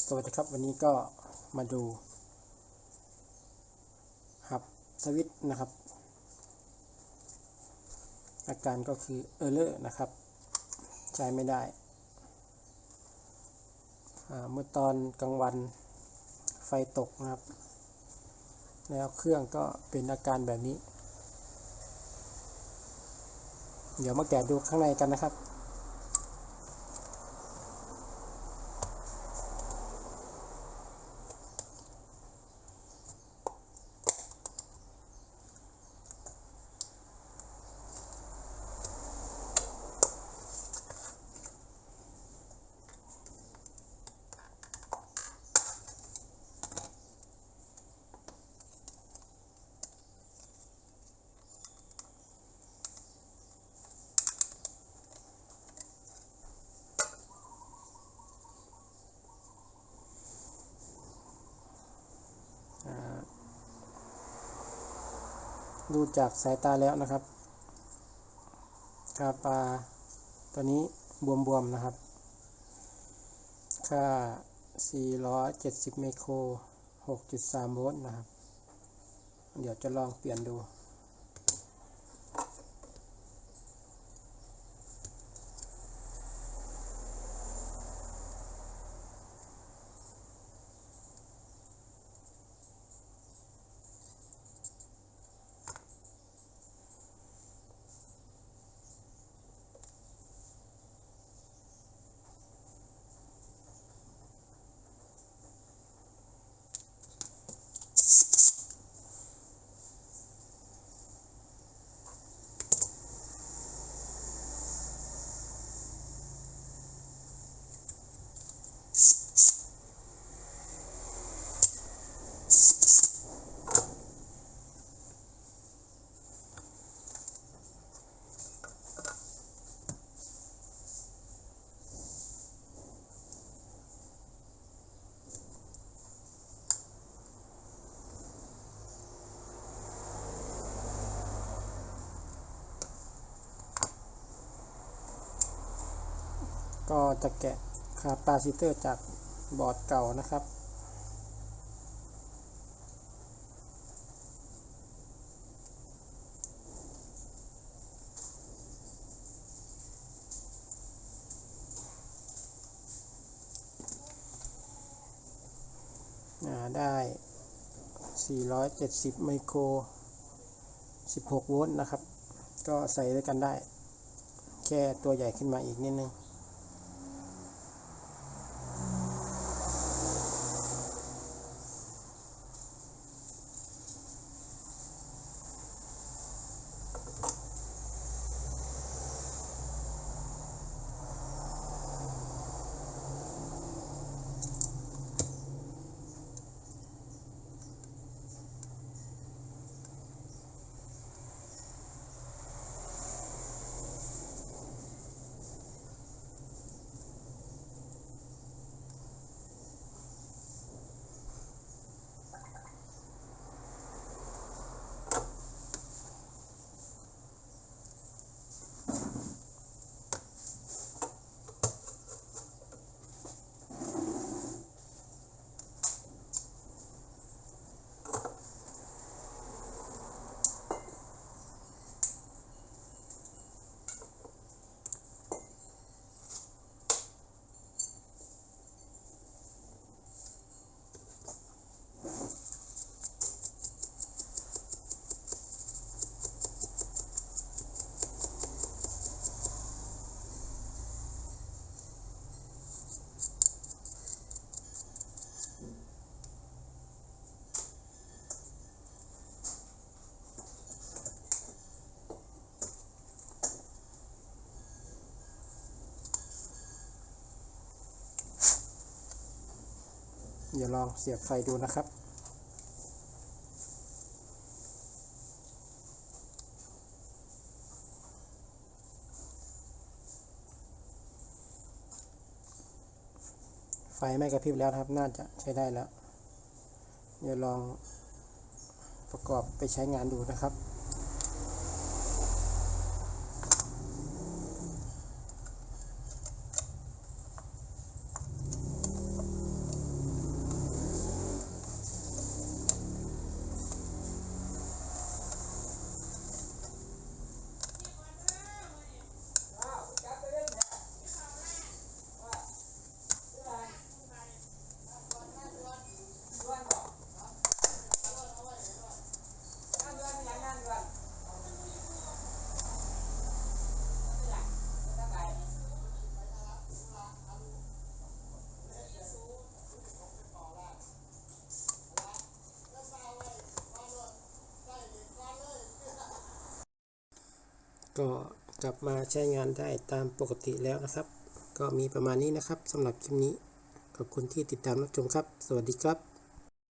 สวัสดีครับวันนี้ก็มาดูฮับสวิตช์นะครับอาการก็คือเออร์เลอร์นะครับใช้ไม่ได้เมื่อตอนกลางวันไฟตกนะครับแล้วเครื่องก็เป็นอาการแบบนี้เดี๋ยวมาแกะดูข้างในกันนะครับดูจากสายตาแล้วนะครับค่าปลาตัวนี้บวมๆนะครับค่า470ไมโคร 6.3 โวลต์นะครับเดี๋ยวจะลองเปลี่ยนดูก็จะแกะคาปาซิเตอร์จากบอร์ดเก่านะครับได้470ไมโคร 16 โวลต์นะครับก็ใส่ด้วยกันได้แค่ตัวใหญ่ขึ้นมาอีกนิดนึงเดี๋ยวลองเสียบไฟดูนะครับไฟไม่กระพริบแล้วครับน่าจะใช้ได้แล้วเดี๋ยวลองประกอบไปใช้งานดูนะครับ ก็กลับมาใช้งานได้ตามปกติแล้วนะครับก็มีประมาณนี้นะครับสำหรับคลิปนี้ขอบคุณที่ติดตามรับชมครับสวัสดีครับ